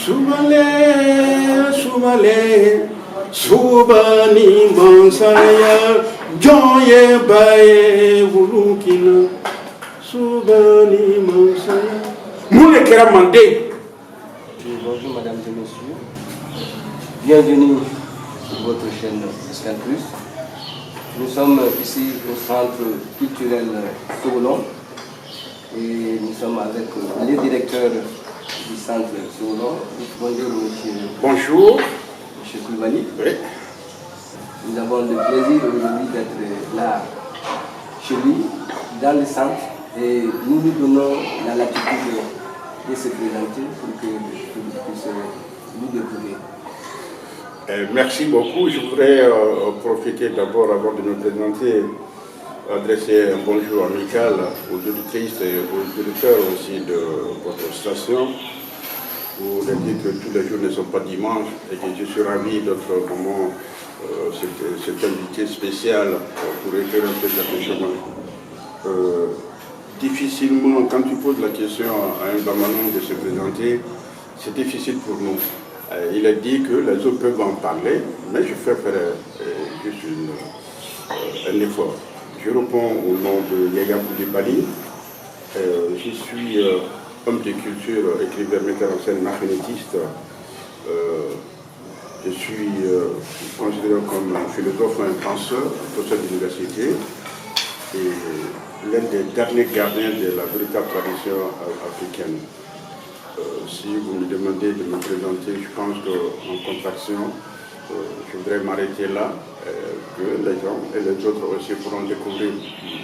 Soubale, soubale, soubani mansaya, joye baye wulukina, soubani mansaya. Moule kera mandé. Bonjour mesdames et messieurs, bienvenue sur votre chaîne Escale Plus. Nous sommes ici au centre culturel Soulon et nous sommes avec le directeur du centre Soulon. Bonjour monsieur. Bonjour. Monsieur Koulibaly. Oui. Nous avons le plaisir aujourd'hui d'être là chez lui, dans le centre, et nous lui donnons la latitude de se présenter pour que vous puissiez nous découvrir. Merci beaucoup. Je voudrais profiter d'abord, avant de me présenter, adresser un bonjour amical aux auditrices et aux auditeurs aussi de votre station. Pour leur dire que tous les jours ne sont pas dimanches et que je suis ravi d'être vraiment cet invité spécial pour éclairer un peu cette chemin. Difficilement, quand tu poses la question à un Bamanon de se présenter, c'est difficile pour nous. Il a dit que les autres peuvent en parler, mais je fais faire juste un effort. Je réponds au nom de Yaya Koulibaly. Je suis homme de culture, écrivain, metteur en scène, marionnettiste. Je suis considéré comme un philosophe, un penseur, professeur d'université et l'un des derniers gardiens de la véritable tradition africaine. Si vous me demandez de me présenter, je pense qu'en contraction, je voudrais m'arrêter là, que les gens et les autres aussi pourront découvrir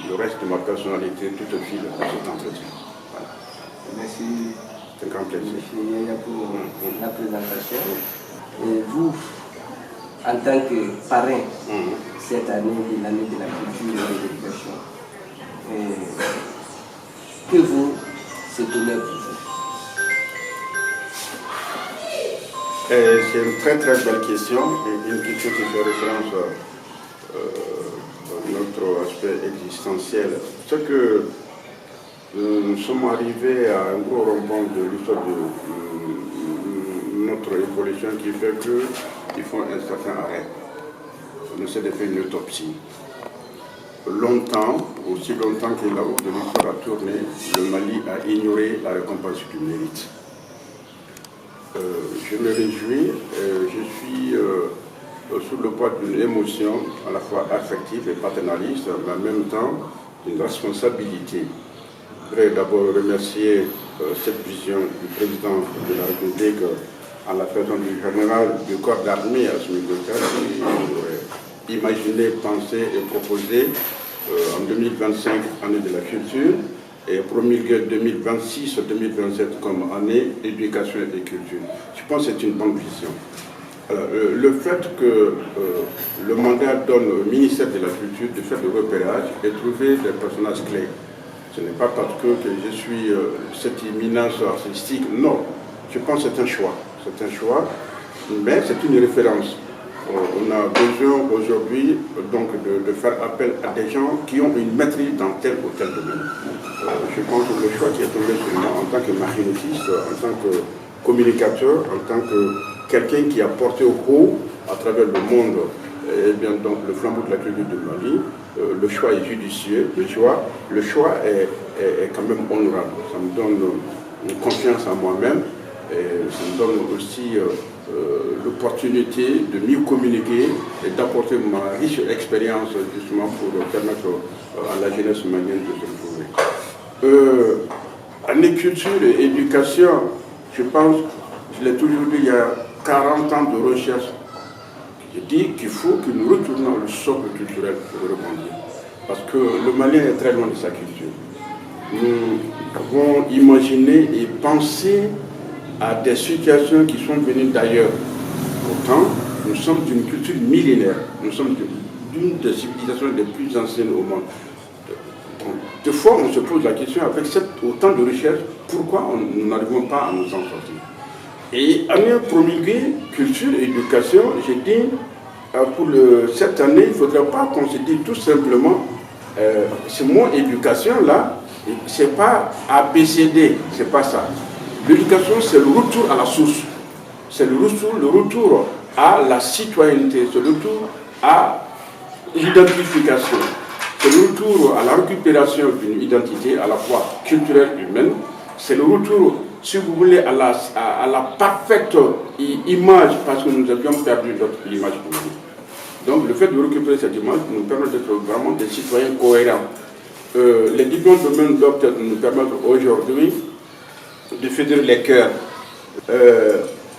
le reste de ma personnalité tout au fil de cet entretien. Voilà. Merci. C'est un grand plaisir. Monsieur Yaya pour la présentation. Et vous, en tant que parrain cette année de l'année de la culture et de l'éducation, que vous, c'est honneur pour vous? C'est une très très belle question, et une question qui fait référence à notre aspect existentiel. C'est que nous sommes arrivés à un gros rond-point de l'histoire de notre évolution qui fait qu'il faut un certain arrêt. On essaie de faire une autopsie. Longtemps, aussi longtemps que la roue de l'histoire a tourné, le Mali a ignoré la récompense du mérite. Je me réjouis, je suis sous le poids d'une émotion à la fois affective et paternaliste, mais en même temps d'une responsabilité. Je voudrais d'abord remercier cette vision du président de la République en la personne du général du corps d'armée à ce niveau-là, qui aurait imaginé, pensé et proposé en 2025, année de la culture, et promulgué 2026-2027 comme année éducation et culture. Je pense que c'est une bonne vision. Le fait que le mandat donne au ministère de la Culture de faire le repérage et trouver des personnages clés. Ce n'est pas parce que je suis cette éminence artistique, non. Je pense que c'est un choix. C'est un choix, mais c'est une référence. On a besoin aujourd'hui donc de faire appel à des gens qui ont une maîtrise dans tel ou tel domaine. Je pense que le choix qui est tombé sur moi en tant que marionnettiste, en tant que communicateur, en tant que quelqu'un qui a porté au haut à travers le monde et bien, donc, le flambeau de la culture du Mali, le choix est judicieux, le choix est quand même honorable. Ça me donne une confiance en moi-même et ça me donne aussi l'opportunité de mieux communiquer et d'apporter ma riche expérience justement pour permettre à la jeunesse malienne de se retrouver. Année culture et éducation, je pense, je l'ai toujours dit, il y a 40 ans de recherche. Je dis qu'il faut que nous retournions le socle culturel pour rebondir. Parce que le Malien est très loin de sa culture. Nous avons imaginé et pensé à des situations qui sont venues d'ailleurs. Pourtant, nous sommes d'une culture millénaire. Nous sommes d'une des civilisations les plus anciennes au monde. Donc, des fois, on se pose la question, avec autant de recherches, pourquoi nous n'arrivons pas à nous en sortir? Et année promulguée, culture et éducation, j'ai dit, pour cette année, il ne faudrait pas qu'on se dise tout simplement, ce mot éducation là, c'est pas ABCD, c'est pas ça. L'éducation, c'est le retour à la source. c'est le retour à la citoyenneté, c'est le retour à l'identification, c'est le retour à la récupération d'une identité à la fois culturelle et humaine, c'est le retour, si vous voulez, à la parfaite image, parce que nous avions perdu notre image publique. Donc le fait de récupérer cette image nous permet d'être vraiment des citoyens cohérents. Les diplômes de même doivent nous permettre aujourd'hui de fédérer les cœurs.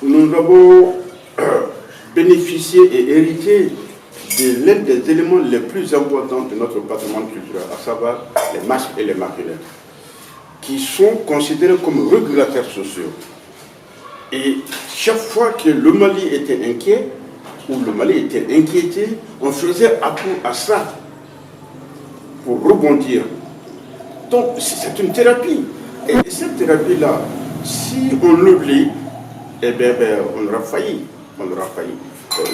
Nous avons bénéficié et hérité de l'un des éléments les plus importants de notre patrimoine culturel, à savoir les masques et les marionnettes, qui sont considérés comme régulateurs sociaux. Et chaque fois que le Mali était inquiet, ou le Mali était inquiété, on faisait appel à ça pour rebondir. Donc c'est une thérapie. Et cette thérapie-là, si on l'oublie, eh bien, on aura failli. On aura failli.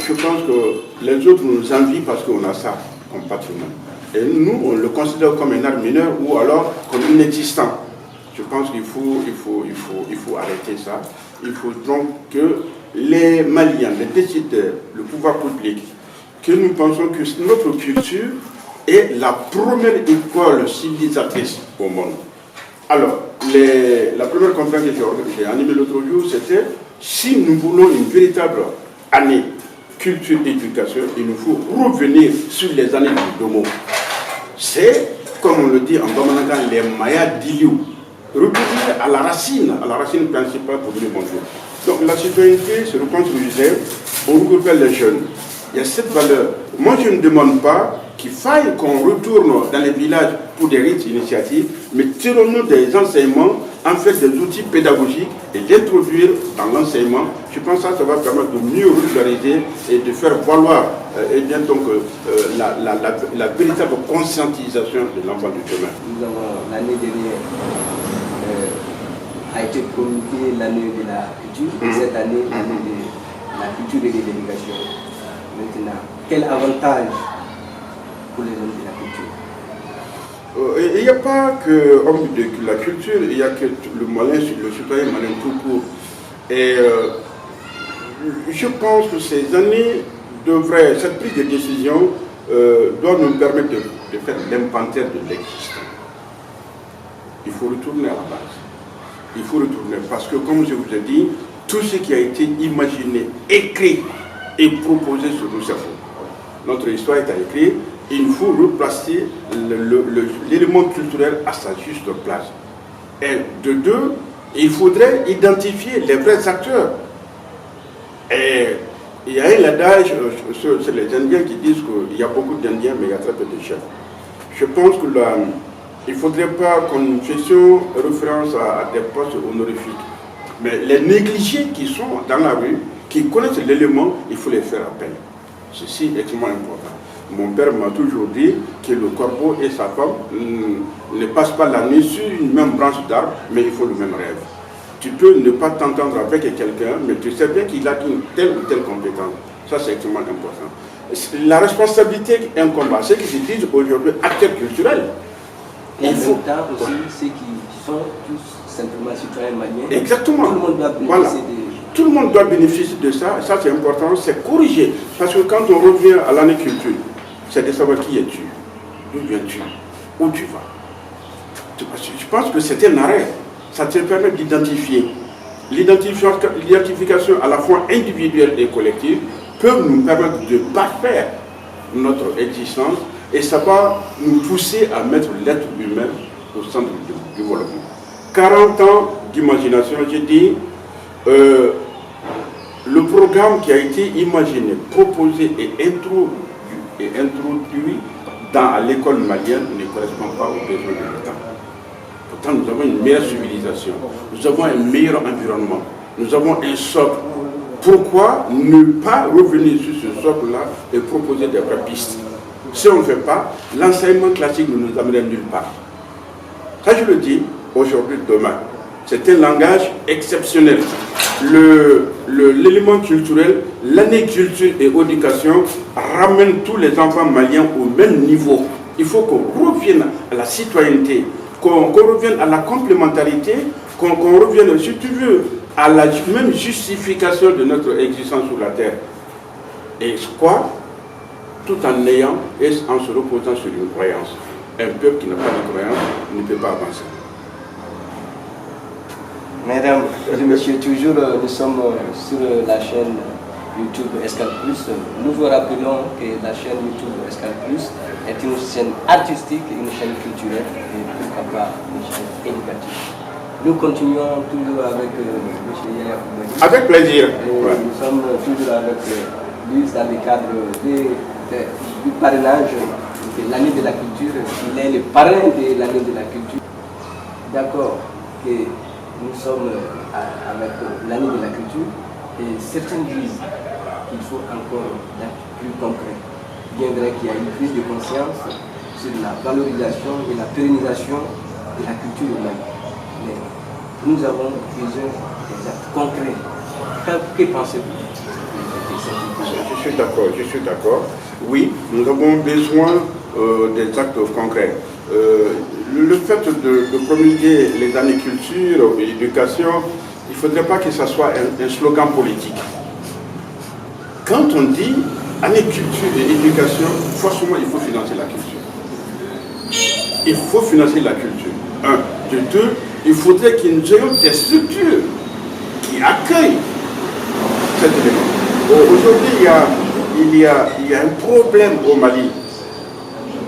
Je pense que les autres nous envient parce qu'on a ça comme patrimoine. Et nous, on le considère comme un art mineur ou alors comme inexistant. Je pense qu'il faut arrêter ça. Il faut donc que les Maliens, les décideurs, le pouvoir public, que nous pensons que notre culture est la première école civilisatrice au monde. Alors, la première conférence que j'ai animée l'autre jour, c'était si nous voulons une véritable année culture-éducation, il nous faut revenir sur les années du Domo. C'est, comme on le dit en Dominicain, les Maya d'Iliou. Revenir à la racine principale pour dire bonjour. Donc la citoyenneté se reconstruisait, on regroupait les jeunes. Il y a cette valeur. Moi, je ne demande pas qu'il faille qu'on retourne dans les villages pour des rites initiatives, mais tirons-nous des enseignements, en fait des outils pédagogiques et d'introduire dans l'enseignement. Je pense que ça va permettre de mieux vulgariser et de faire valoir la véritable conscientisation de l'enfant du demain. Nous avons l'année dernière a été communiquée l'année de la culture, et cette année, l'année de la culture et de l'éducation. Maintenant, quel avantage pour les hommes de la culture? Il n'y a pas que homme de la culture, il y a que le citoyen malien tout court. Et je pense que ces années cette prise de décision doit nous permettre de faire l'inventaire de l'existant. Il faut retourner à la base. Il faut retourner parce que, comme je vous ai dit, tout ce qui a été imaginé, écrit et proposé sur nos cerveaux. Notre histoire est à écrire. Il faut replacer l'élément culturel à sa juste place. Et de deux, il faudrait identifier les vrais acteurs. Et il y a un adage, c'est les Indiens qui disent qu'il y a beaucoup d'Indiens, mais il y a très peu de chefs. Je pense que il ne faudrait pas qu'on fasse référence à des postes honorifiques. Mais les négligés qui sont dans la rue, qui connaissent l'élément, il faut les faire appel. Ceci est extrêmement important. Mon père m'a toujours dit que le corbeau et sa femme ne passent pas la nuit sur une même branche d'arbre, mais il faut le même rêve. Tu peux ne pas t'entendre avec quelqu'un, mais tu sais bien qu'il a une telle ou telle compétence. Ça, c'est extrêmement important. La responsabilité incombe à ceux qui se disent aujourd'hui acteurs culturels. Et en même temps aussi, ceux qui sont tous simplement citoyens maliens. Exactement. Tout le monde doit bénéficier Tout le monde doit bénéficier de ça. Ça, c'est important, c'est corriger. Parce que quand on revient à l'année culture, c'est de savoir qui es-tu, d'où viens-tu, où tu vas. Je pense que c'est un arrêt. Ça te permet d'identifier. L'identification à la fois individuelle et collective peut nous permettre de parfaire notre existence et ça va nous pousser à mettre l'être humain au centre du développement. 40 ans d'imagination, j'ai dit, le programme qui a été imaginé, proposé et introduit dans l'école malienne ne correspond pas aux besoins de l'État. Pourtant, nous avons une meilleure civilisation, nous avons un meilleur environnement, nous avons un socle. Pourquoi ne pas revenir sur ce socle-là et proposer des vraies pistes? Si on ne fait pas, l'enseignement classique ne nous amène nulle part. Ça, je le dis aujourd'hui, demain. C'est un langage exceptionnel. L'élément culturel, l'année culture et éducation ramène tous les enfants maliens au même niveau. Il faut qu'on revienne à la citoyenneté, qu'on revienne à la complémentarité, qu'on revienne, si tu veux, à la même justification de notre existence sur la terre. Et quoi? Tout en ayant et en se reposant sur une croyance. Un peuple qui n'a pas de croyance ne peut pas avancer. Mesdames et messieurs, toujours nous sommes sur la chaîne YouTube Escale Plus. Nous vous rappelons que la chaîne YouTube Escale Plus est une chaîne artistique, une chaîne culturelle et pourquoi pas une chaîne éducative. Nous continuons toujours avec M. Yaya Koulibaly. Avec plaisir. Nous sommes toujours avec lui dans le cadre du parrainage de l'année de la culture. Il est le parrain de l'année de la culture. D'accord que nous sommes avec l'année de la culture et certains disent qu'il faut encore d'être plus concret. Bien vrai qu'il y a une prise de conscience sur la valorisation et la pérennisation de la culture humaine. Mais nous avons besoin des actes concrets. Que pensez-vous? Je suis d'accord. Oui, nous avons besoin des actes concrets. Le fait de promulguer les années culture et éducation, il ne faudrait pas que ça soit un slogan politique. Quand on dit année culture et éducation, forcément il faut financer la culture. Il faut financer la culture. Un. De deux, il faudrait que nous ayons des structures qui accueillent cet élément. Aujourd'hui, il y a un problème au Mali,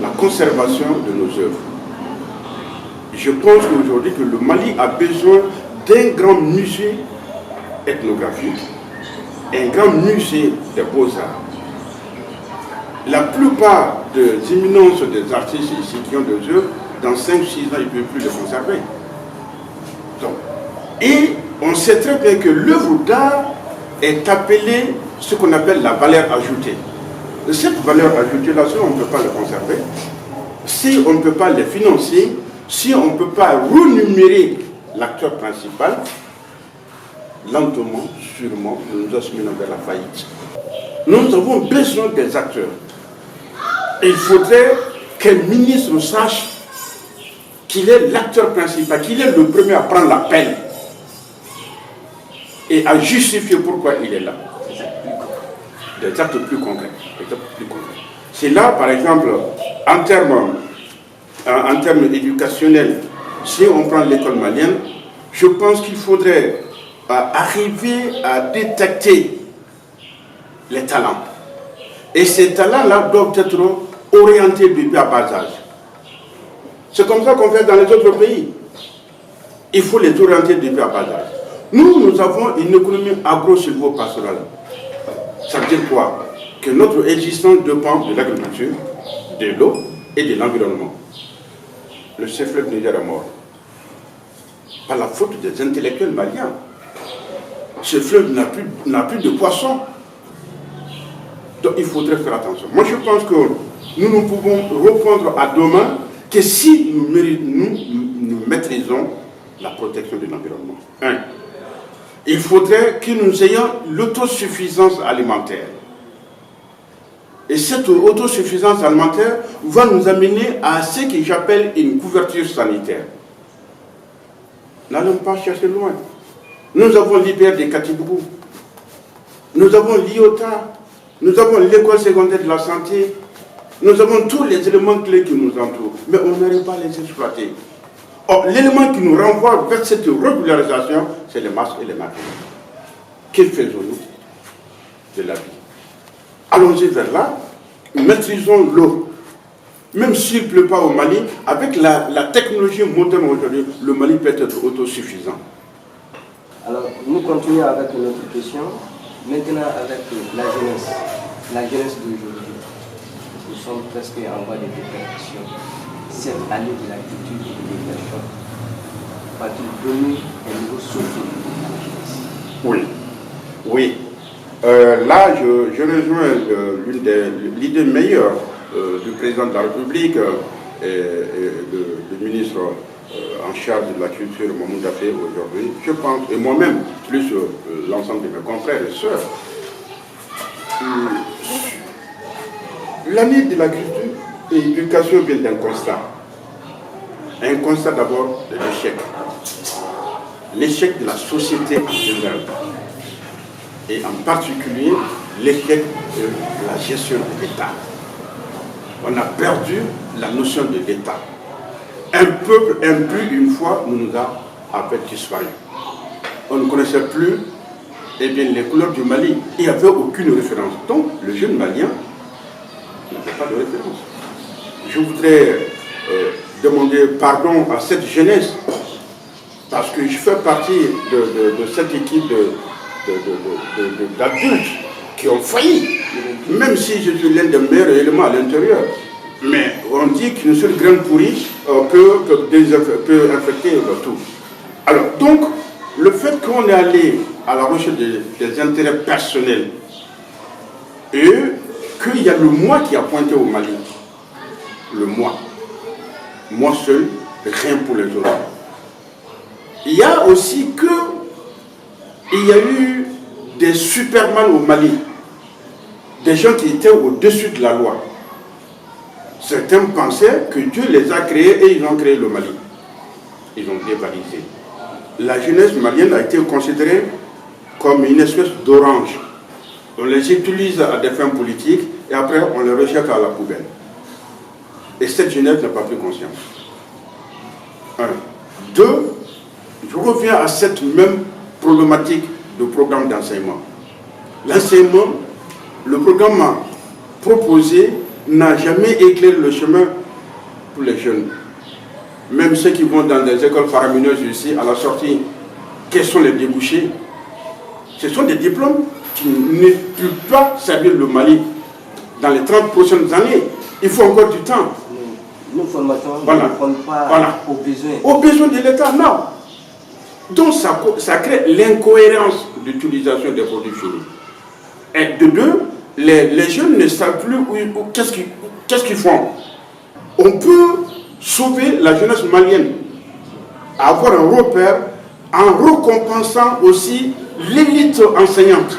la conservation de nos œuvres. Je pense qu'aujourd'hui que le Mali a besoin d'un grand musée ethnographique, un grand musée des beaux-arts. La plupart des imminences des artistes ici qui ont des œuvres, dans 5-6 ans, ils ne peuvent plus les conserver. Donc, et on sait très bien que l'œuvre d'art est appelée ce qu'on appelle la valeur ajoutée. Et cette valeur ajoutée-là, si on ne peut pas la conserver, si on ne peut pas les financer, si on ne peut pas renumérer l'acteur principal, lentement, sûrement, nous nous acheminons vers la faillite. Nous avons besoin des acteurs. Il faudrait qu'un ministre sache qu'il est l'acteur principal, qu'il est le premier à prendre la peine et à justifier pourquoi il est là. Des actes plus concrets. C'est là, par exemple, en termes éducationnels, si on prend l'école malienne, je pense qu'il faudrait arriver à détecter les talents. Et ces talents-là doivent être orientés depuis à bas âge. C'est comme ça qu'on fait dans les autres pays. Il faut les orienter depuis à bas âge. Nous avons une économie agro-silvo-pastorale. Ça veut dire quoi? Que notre existence dépend de l'agriculture, de l'eau et de l'environnement. Le fleuve Niger est mort. Par la faute des intellectuels maliens. Ce fleuve n'a plus de poissons. Donc il faudrait faire attention. Moi je pense que nous ne pouvons répondre à demain que si nous maîtrisons la protection de l'environnement. Un. Il faudrait que nous ayons l'autosuffisance alimentaire. Et cette autosuffisance alimentaire va nous amener à ce que j'appelle une couverture sanitaire. N'allons pas chercher loin. Nous avons l'IPR de Katibougou. Nous avons l'IOTA. Nous avons l'école secondaire de la santé. Nous avons tous les éléments clés qui nous entourent. Mais on n'arrive pas à les exploiter. Or, l'élément qui nous renvoie vers cette régularisation, c'est les masques et les matériaux. Que faisons-nous de la vie? Allons-y vers là, maîtrisons l'eau. Même s'il ne pleut pas au Mali, avec la technologie moderne aujourd'hui, le Mali peut être autosuffisant. Alors, nous continuons avec notre question. Maintenant, avec la jeunesse d'aujourd'hui. Nous sommes presque en voie de déperdition. Cette année de la culture et de l'éducation va-t-il donner un nouveau souffle à la jeunesse? Oui, oui. Là, je rejoins l'idée meilleure du président de la République et du ministre en charge de la culture, Mamoudou Daffé, aujourd'hui. Je pense, et moi-même, plus l'ensemble de mes confrères et sœurs, l'année de la culture et l'éducation vient d'un constat. Un constat d'abord de l'échec. l'échec de la société en général, et en particulier l'échec de la gestion de l'État. On a perdu la notion de l'État. Un peuple impu, une fois, nous a avec disparu. On ne connaissait plus les couleurs du Mali. Il n'y avait aucune référence. Donc, le jeune malien n'avait pas de référence. Je voudrais demander pardon à cette jeunesse, parce que je fais partie de cette équipe d'adultes qui ont failli, même si je suis l'un des meilleurs éléments à l'intérieur. Mais on dit qu'une seule graine pourrie peut infecter le tout. Alors, donc, le fait qu'on est allé à la recherche des intérêts personnels et qu'il y a le moi qui a pointé au Mali, le moi seul, rien pour les autres. Il y a aussi il y a eu des supermans au Mali, des gens qui étaient au-dessus de la loi. Certains pensaient que Dieu les a créés et ils ont créé le Mali. Ils ont dévalisé. La jeunesse malienne a été considérée comme une espèce d'orange. On les utilise à des fins politiques et après on les rejette à la poubelle. Et cette jeunesse n'a pas pris conscience. 1. 2. Je reviens à cette même problématique de programme d'enseignement. L'enseignement, le programme proposé n'a jamais éclairé le chemin pour les jeunes. Même ceux qui vont dans des écoles faramineuses ici, à la sortie, quels sont les débouchés? Ce sont des diplômes qui ne peuvent pas servir le Mali dans les 30 prochaines années. Il faut encore du temps. Nos formations ne répondent pas aux besoins. Aux besoins de l'État, non. Donc ça crée l'incohérence d'utilisation des produits finis. Et de deux, les jeunes ne savent plus qu'est-ce qu'ils font. On peut sauver la jeunesse malienne, avoir un repère en récompensant aussi l'élite enseignante.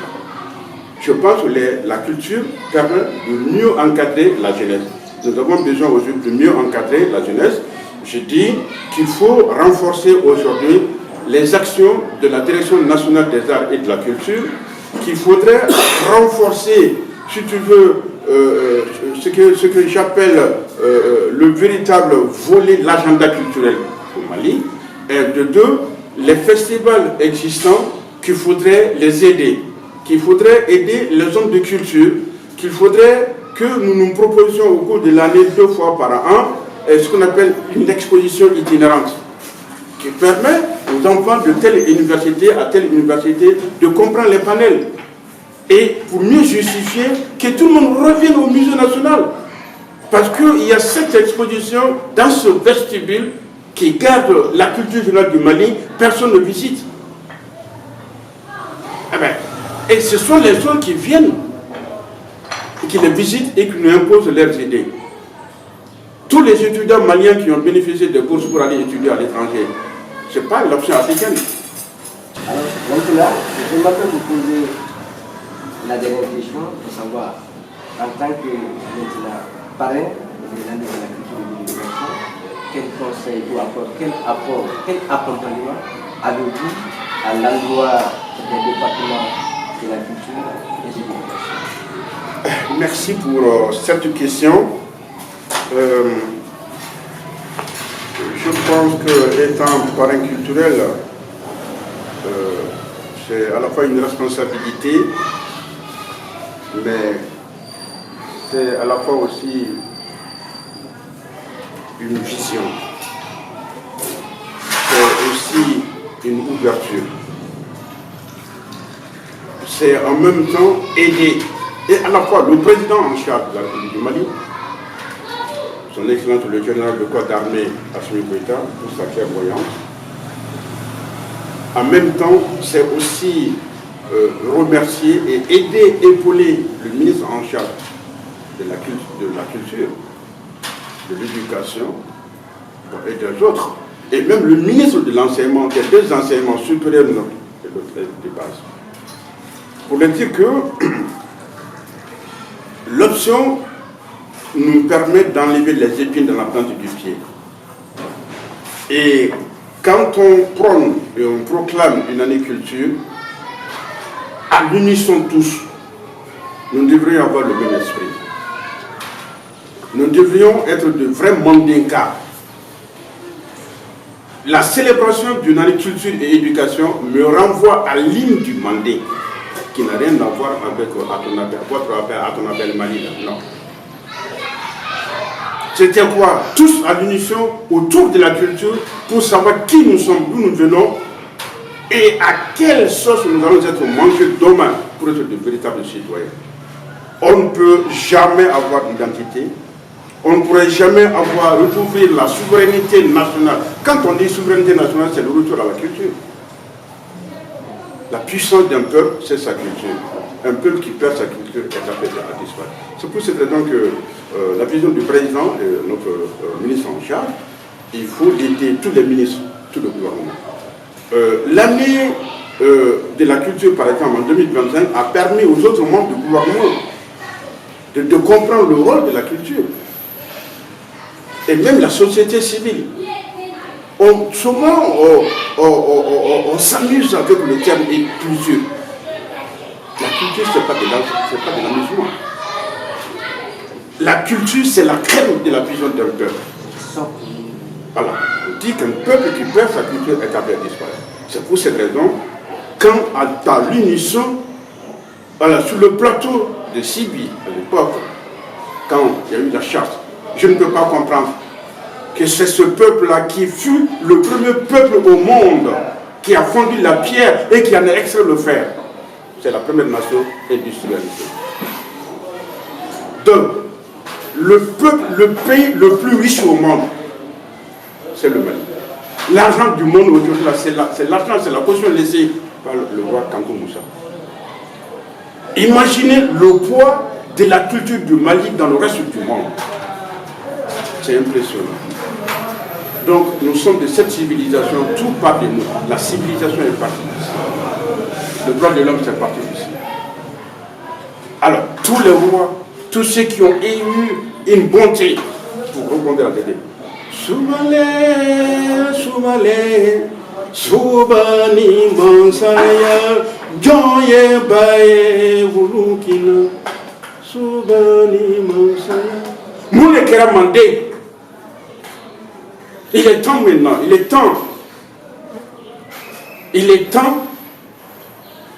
Je pense que la culture permet de mieux encadrer la jeunesse. Nous avons besoin aujourd'hui de mieux encadrer la jeunesse. Je dis qu'il faut renforcer aujourd'hui les actions de la Direction nationale des arts et de la culture, qu'il faudrait renforcer, si tu veux, ce que j'appelle le véritable volet de l'agenda culturel au Mali. Et de deux, les festivals existants, qu'il faudrait les aider, qu'il faudrait aider les hommes de culture, qu'il faudrait que nous nous proposions au cours de l'année 2 fois par an ce qu'on appelle une exposition itinérante, qui permet aux enfants de telle université à telle université de comprendre les panels. Et pour mieux justifier que tout le monde revienne au musée national. Parce qu'il y a cette exposition dans ce vestibule qui garde la culture générale du Mali, personne ne visite. Et ce sont les gens qui viennent, qui les visitent et qui nous imposent leurs idées. Tous les étudiants maliens qui ont bénéficié de bourses pour aller étudier à l'étranger, ce n'est pas l'option africaine. Alors, donc là, je vais vous poser la dernière question pour savoir, en tant que parrain de l'année de la culture et de l'éducation, quel conseil ou quel accompagnement avez-vous à l'endroit des départements de la culture et de l'éducation? Merci pour cette question. Je pense que étant parrain culturel, c'est à la fois une responsabilité, mais c'est à la fois aussi une vision. C'est aussi une ouverture. C'est en même temps aider. Et à la fois le président en charge de la République du Mali, son Excellence le général de corps d'armée Assimi Goïta, pour sa clairvoyance. En même temps, c'est aussi remercier et aider, épauler le ministre en charge de la culture, de l'éducation et des autres, et même le ministre de l'enseignement, des 2 enseignements supérieurs et l'autre de base, pour leur dire que l'option nous permet d'enlever les épines dans la plante du pied. Et quand on prône et on proclame une année culture, à l'unisson tous, nous devrions avoir le même esprit. Nous devrions être de vrais mandinkas. La célébration d'une année culture et éducation me renvoie à l'hymne du Mandé, qui n'a rien à voir avec votre appel Mali. Non. C'était quoi? Tous à l'unisson autour de la culture pour savoir qui nous sommes, d'où nous venons et à quelle sauce nous allons être mangés demain pour être de véritables citoyens. On ne peut jamais avoir d'identité, on ne pourrait jamais avoir retrouvé la souveraineté nationale. Quand on dit souveraineté nationale, c'est le retour à la culture. La puissance d'un peuple, c'est sa culture. Un peuple qui perd sa culture est appelé à disparaître. C'est pour cette raison que la vision du président et notre ministre en charge, il faut aider tous les ministres, tout le gouvernement. L'année de la culture, par exemple, en 2025, a permis aux autres membres du gouvernement de comprendre le rôle de la culture. Et même la société civile. Souvent, on s'amuse avec le terme culture. La culture, ce n'est pas de l'amusement. La culture, c'est la crème de la vision d'un peuple. Voilà. On dit qu'un peuple qui perd sa culture est appelé à disparaître. C'est pour cette raison, quand à l'unisson, sur le plateau de Sibi, à l'époque, quand il y a eu la charte, je ne peux pas comprendre que c'est ce peuple-là qui fut le premier peuple au monde qui a fondu la pierre et qui en a extrait le fer. C'est la première nation industrialisée. Donc, le pays le plus riche au monde, c'est le Mali. L'argent du monde aujourd'hui, c'est l'argent, c'est la position laissée par le roi Kankou Moussa. Imaginez le poids de la culture du Mali dans le reste du monde. C'est impressionnant. Donc, nous sommes de cette civilisation, tout part de nous. La civilisation est partie d'ici. Le droit de l'homme, c'est parti d'ici. Alors, tous les rois, tous ceux qui ont eu une bonté pour rebondir à l'idée. Soumale, Soumale, Soubani Mansaya, Djoye Baye Wulukina, Soubani Mansaya. Moule Keramandé. Il est temps maintenant, il est temps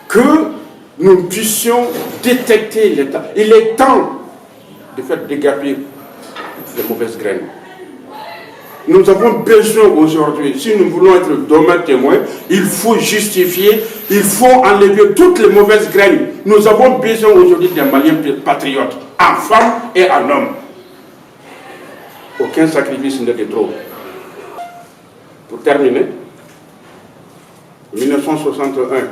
que nous puissions détecter l'État. Il est temps de faire dégager les mauvaises graines. Nous avons besoin aujourd'hui, si nous voulons être demain témoins, il faut justifier, il faut enlever toutes les mauvaises graines. Nous avons besoin aujourd'hui d'un Malien patriote, en femme et en homme. Aucun sacrifice n'est de trop. Pour terminer, 1961,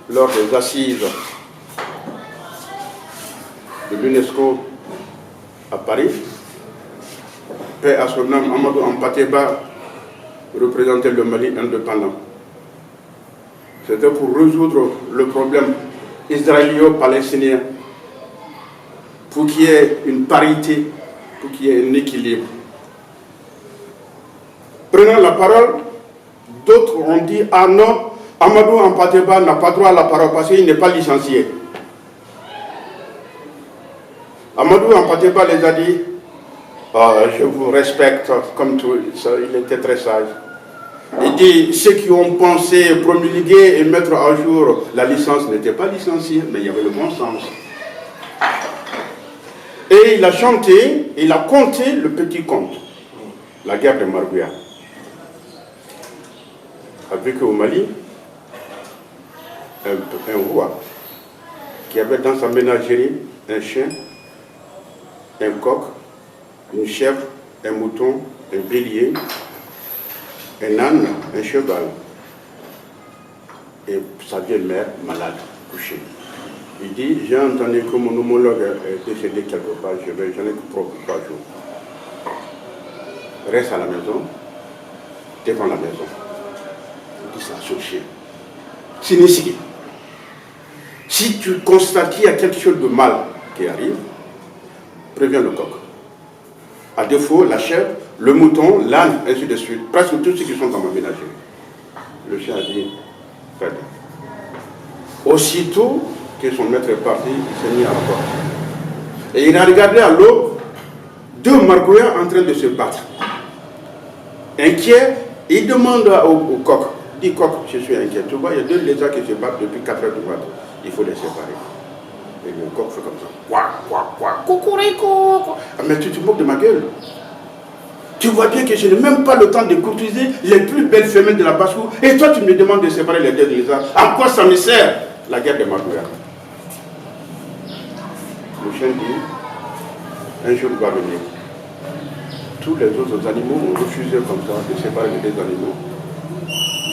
lors des assises de l'UNESCO à Paris, paix à son nom, Amadou Hampâté-Bâ représentait le Mali indépendant. C'était pour résoudre le problème israélo-palestinien, pour qu'il y ait une parité, pour qu'il y ait un équilibre. Prenant la parole, d'autres ont dit « Ah non, Amadou Hampâté-Bâ n'a pas droit à la parole parce qu'il n'est pas licencié. » Amadou Hampâté-Bâ les a dit « Je vous respecte comme tout, il était très sage. » Il dit « Ceux qui ont pensé promulguer et mettre à jour la licence n'étaient pas licenciés, mais il y avait le bon sens. » Et il a chanté, il a conté le petit conte, la guerre de Marguya. Avec au Mali, un roi qui avait dans sa ménagerie un chien, un coq, une chèvre, un mouton, un bélier, un âne, un cheval. Et sa vieille mère malade, couchée. Il dit, j'ai entendu que mon homologue est décédé quelque part, j'en ai que pour 3 jours. Reste à la maison, devant la maison. Il dit ça, ce chien. Sinistre. Si tu constates qu'il y a quelque chose de mal qui arrive, préviens le coq. À défaut, la chèvre, le mouton, l'âne, ainsi de suite. Presque tous ceux qui sont dans ma ménagerie. Le chien a dit, très bien. Aussitôt que son maître est parti, il s'est mis à la porte. Et il a regardé à l'aube 2 margouillats en train de se battre. Inquiet, il demande au coq, dit coq, je suis inquiet. Tu vois, il y a 2 lézards qui se battent depuis 4 heures du matin. Il faut les séparer. Et le coq fait comme ça. Quoi, quoi, quoi, coucourico. Ah, mais tu te moques de ma gueule. Tu vois bien que je n'ai même pas le temps de courtiser les plus belles femelles de la basse-cour. Et toi, tu me demandes de séparer les 2 lézards. En quoi ça me sert, la guerre des margouillards? Le chien dit, un jour va venir. Tous les autres animaux ont refusé comme ça de séparer les 2 animaux.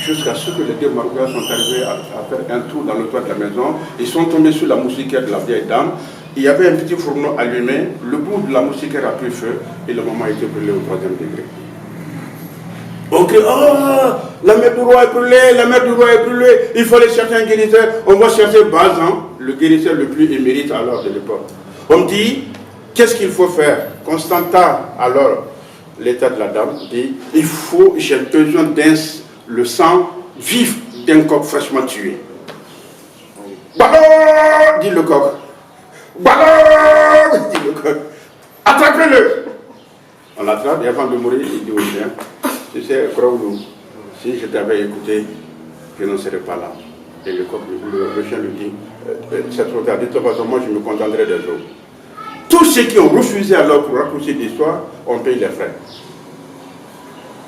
Jusqu'à ce que les 2 margouillards sont arrivés à faire un tour dans le toit de la maison. Ils sont tombés sur la moustiquaire de la vieille dame. Il y avait un petit fourneau allumé. Le bout de la moustiquaire a pris feu et le moment a été brûlé au 3e degré. On crie, oh, la mère du roi est brûlée, la mère du roi est brûlée. Il faut aller chercher un guérisseur. On va chercher Bazan, le guérisseur le plus émérite alors de l'époque. On me dit, qu'est-ce qu'il faut faire? Constantin, alors, l'état de la dame, dit, j'ai besoin le sang vif d'un coq fraîchement tué. Ballon, dit le coq. Ballon, dit le coq. Attrapez-le. On l'attrape et avant de mourir, il dit au chien, tu sais, Croulou, si je t'avais écouté, je n'en serais pas là. Et le coq, le chien lui dit, c'est trop tard, de toute façon, moi je me contenterai des autres. Tous ceux qui ont refusé alors pour raccourcir l'histoire, on paye les frais.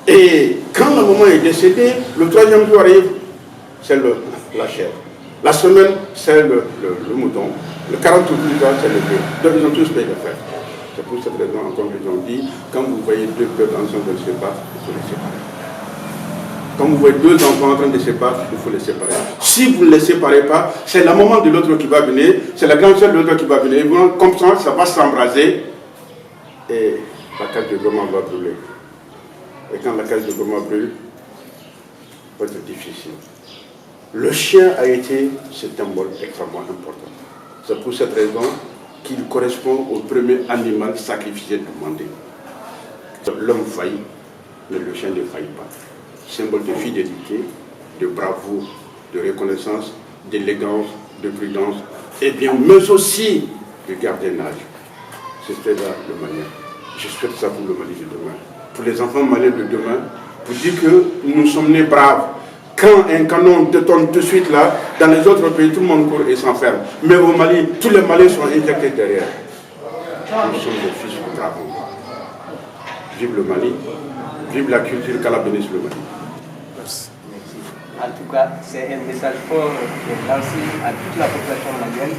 Et quand le moment est décédé, le 3e jour arrive, c'est la chèvre. La semaine, c'est le mouton. Le 40 jours plus tard, c'est le bœuf. Donc ils ont tous payé les frais. C'est pour cette raison, en conclusion, on dit, quand vous voyez 2 peuples ensemble se battre, il faut les séparer. Quand vous voyez 2 enfants en train de se battre, il faut les séparer. Si vous ne les séparez pas, c'est la maman de l'autre qui va venir, c'est la grande sœur de l'autre qui va venir. Comme ça va s'embraser et la cage de gourmand va brûler. Et quand la cage de gourmand brûle, ça va être difficile. Le chien a été ce symbole extrêmement important. C'est pour cette raison qu'il correspond au premier animal sacrifié demandé. L'homme faillit, mais le chien ne faillit pas. Symbole de fidélité, de bravoure, de reconnaissance, d'élégance, de prudence, et bien, mais aussi de gardiennage. C'était là le Mali. Je souhaite ça pour le Mali de demain. Pour les enfants maliens de demain, pour dire que nous sommes nés braves. Quand un canon détonne tout de suite là, dans les autres pays, tout le monde court et s'enferme. Mais au Mali, tous les Maliens sont injectés derrière. Nous sommes des fils de dragon. Vive le Mali, vive la culture, qu'Allah bénisse le Mali. Merci. En tout cas, c'est un message fort lancé à toute la population malienne